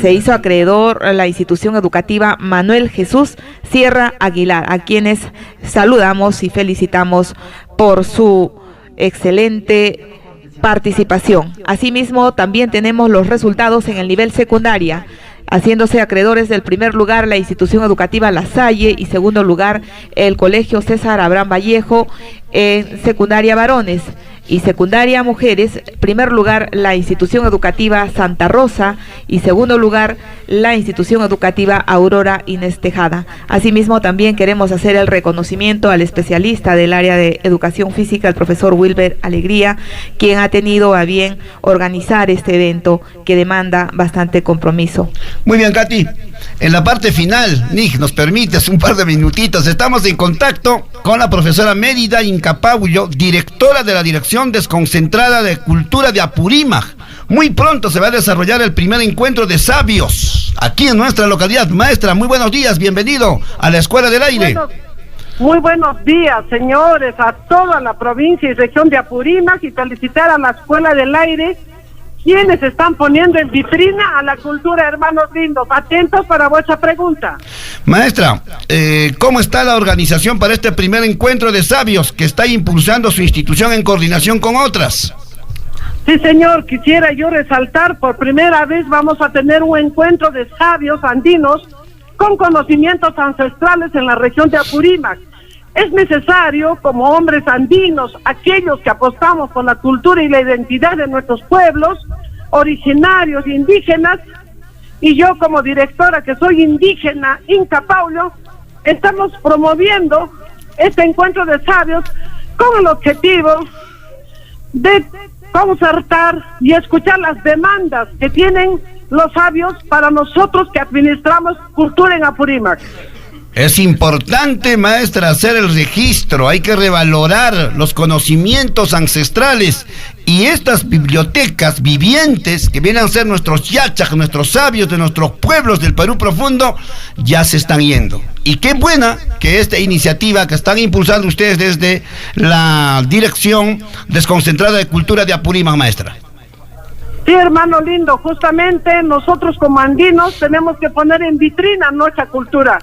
se hizo acreedor la institución educativa Manuel Jesús Sierra Aguilar, a quienes saludamos y felicitamos por su excelente participación. Asimismo, también tenemos los resultados en el nivel secundaria, haciéndose acreedores del primer lugar la institución educativa La Salle y segundo lugar el colegio César Abraham Vallejo en secundaria varones. Y secundaria mujeres, primer lugar la institución educativa Santa Rosa y segundo lugar la institución educativa Aurora Inés Tejada. Asimismo, también queremos hacer el reconocimiento al especialista del área de educación física, el profesor Wilber Alegría, quien ha tenido a bien organizar este evento que demanda bastante compromiso. Muy bien, Katy. En la parte final, Nick, nos permites un par de minutitos. Estamos en contacto con la profesora Mérida Incapabullo, directora de la Dirección Desconcentrada de Cultura de Apurímac. Muy pronto se va a desarrollar el primer encuentro de sabios aquí en nuestra localidad. Maestra, muy buenos días, bienvenido a la Escuela del Aire. Muy buenos días, señores, a toda la provincia y región de Apurímac, y felicitar a la Escuela del Aire quienes están poniendo en vitrina a la cultura, hermanos lindos. Atentos para vuestra pregunta. Maestra, ¿cómo está la organización para este primer encuentro de sabios que está impulsando su institución en coordinación con otras? Sí, señor, quisiera yo resaltar, por primera vez vamos a tener un encuentro de sabios andinos con conocimientos ancestrales en la región de Apurímac. Es necesario, como hombres andinos, aquellos que apostamos por la cultura y la identidad de nuestros pueblos, originarios, indígenas, y yo como directora que soy indígena, Inca Paulo, estamos promoviendo este encuentro de sabios con el objetivo de concertar y escuchar las demandas que tienen los sabios para nosotros que administramos cultura en Apurímac. Es importante, maestra, hacer el registro, hay que revalorar los conocimientos ancestrales y estas bibliotecas vivientes que vienen a ser nuestros yachas, nuestros sabios de nuestros pueblos del Perú profundo, ya se están yendo. Y qué buena que esta iniciativa que están impulsando ustedes desde la Dirección Desconcentrada de Cultura de Apurímac, maestra. Sí, hermano lindo, justamente nosotros como andinos tenemos que poner en vitrina nuestra cultura.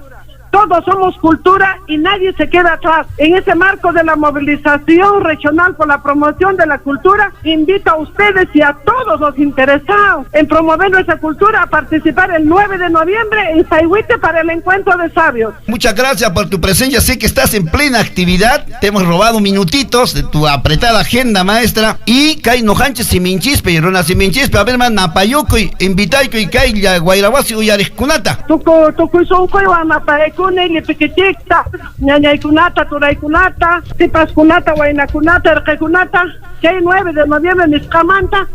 Todos somos cultura y nadie se queda atrás. En ese marco de la movilización regional por la promoción de la cultura, invito a ustedes y a todos los interesados en promover nuestra cultura a participar el 9 de noviembre en Sayhuite para el encuentro de sabios. Muchas gracias por tu presencia, sé que estás en plena actividad, te hemos robado minutitos de tu apretada agenda, maestra, y Kai Nojanches Siminchispe, y Rona Siminchispe, a ver, man, Napayuco, invitaico y Kai ya Guairahuasi Uyariskunata. Tuku son koiwa Napayuco. Lipiquiticta, ñañaycunata, turaycunata, tipascunata, huaynacunata, erquecunata, que hay 9 de noviembre, Niscamanta,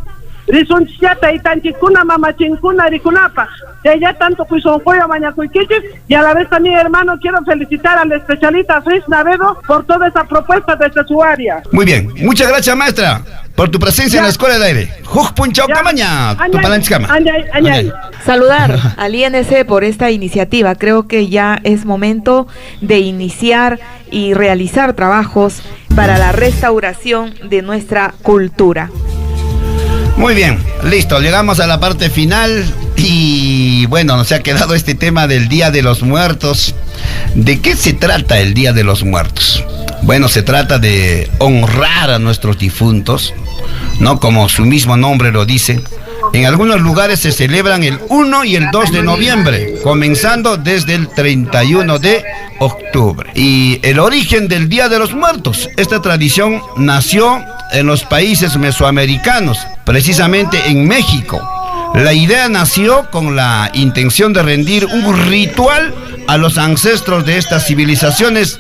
Rizunchiata y Tanchicuna, Mamachincuna, Ricunapa, que ya tanto Cuisoncoya, Mañacuiquichis, y a la vez también, hermano, quiero felicitar al especialista Ruiz Navedo por toda esa propuesta desde su área. Muy bien, muchas gracias, maestra, por tu presencia en la Escuela del Aire. Saludar al INC por esta iniciativa. Creo que ya es momento de iniciar y realizar trabajos para la restauración de nuestra cultura. Muy bien, listo, llegamos a la parte final y bueno, nos ha quedado este tema del Día de los Muertos. ¿De qué se trata el Día de los Muertos? Bueno, se trata de honrar a nuestros difuntos, ¿no? Como su mismo nombre lo dice. En algunos lugares se celebran el 1 y el 2 de noviembre, comenzando desde el 31 de octubre. Y el origen del Día de los Muertos, esta tradición nació en los países mesoamericanos, precisamente en México. La idea nació con la intención de rendir un ritual a los ancestros de estas civilizaciones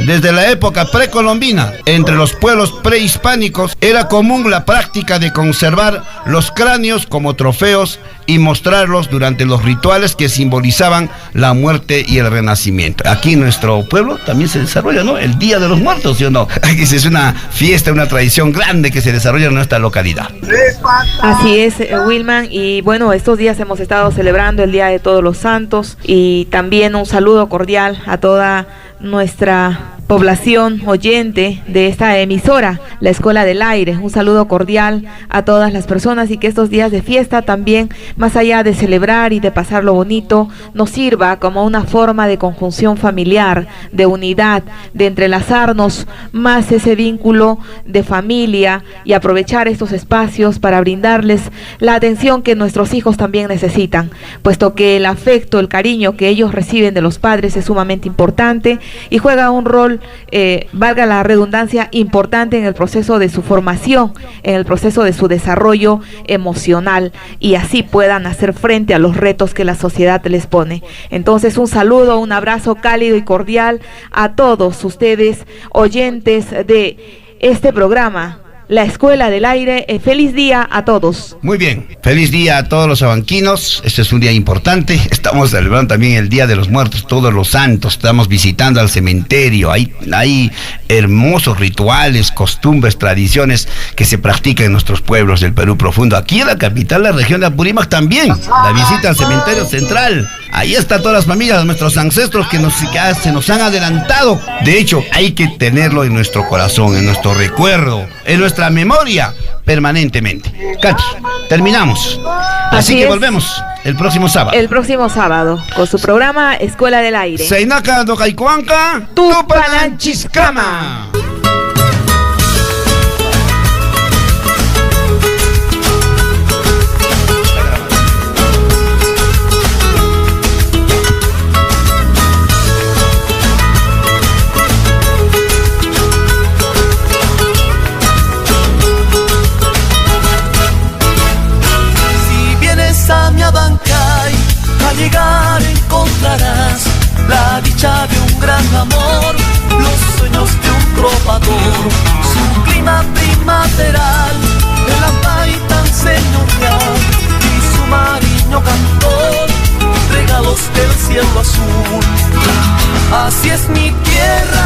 desde la época precolombina. Entre los pueblos prehispánicos era común la práctica de conservar los cráneos como trofeos y mostrarlos durante los rituales que simbolizaban la muerte y el renacimiento. Aquí en nuestro pueblo también se desarrolla, ¿no?, el Día de los Muertos, ¿sí o no? Aquí es una fiesta, una tradición grande que se desarrolla en nuestra localidad. Así es, Wilman, y bueno, estos días hemos estado celebrando el Día de Todos los Santos y también un saludo cordial a toda nuestra población oyente de esta emisora, la Escuela del Aire. Un saludo cordial a todas las personas y que estos días de fiesta también, más allá de celebrar y de pasarlo bonito, nos sirva como una forma de conjunción familiar, de unidad, de entrelazarnos más ese vínculo de familia y aprovechar estos espacios para brindarles la atención que nuestros hijos también necesitan, puesto que el afecto, el cariño que ellos reciben de los padres es sumamente importante y juega un rol, valga la redundancia, importante en el proceso de su formación, en el proceso de su desarrollo emocional, y así puedan hacer frente a los retos que la sociedad les pone. Entonces, un saludo, un abrazo cálido y cordial a todos ustedes, oyentes de este programa, la Escuela del Aire. Feliz día a todos. Muy bien, feliz día a todos los abanquinos. Este es un día importante. Estamos celebrando también el Día de los Muertos, todos los santos. Estamos visitando al cementerio. Hay hermosos rituales, costumbres, tradiciones que se practican en nuestros pueblos del Perú profundo. Aquí en la capital, la región de Apurímac también. La visita al cementerio central. Ahí están todas las familias, nuestros ancestros que se nos han adelantado. De hecho, hay que tenerlo en nuestro corazón, en nuestro recuerdo, en nuestra memoria permanentemente. Katy. terminamos. Así que es. volvemos el próximo sábado. El próximo sábado, con su programa Escuela del Aire. Seinaka Dokaikuanka, Tupananchiscama. A mi Abancay, al llegar encontrarás la dicha de un gran amor, los sueños de un trovador, su clima primaveral, el Ampay tan señorial y su mariño cantor, regalos del cielo azul. Así es mi tierra.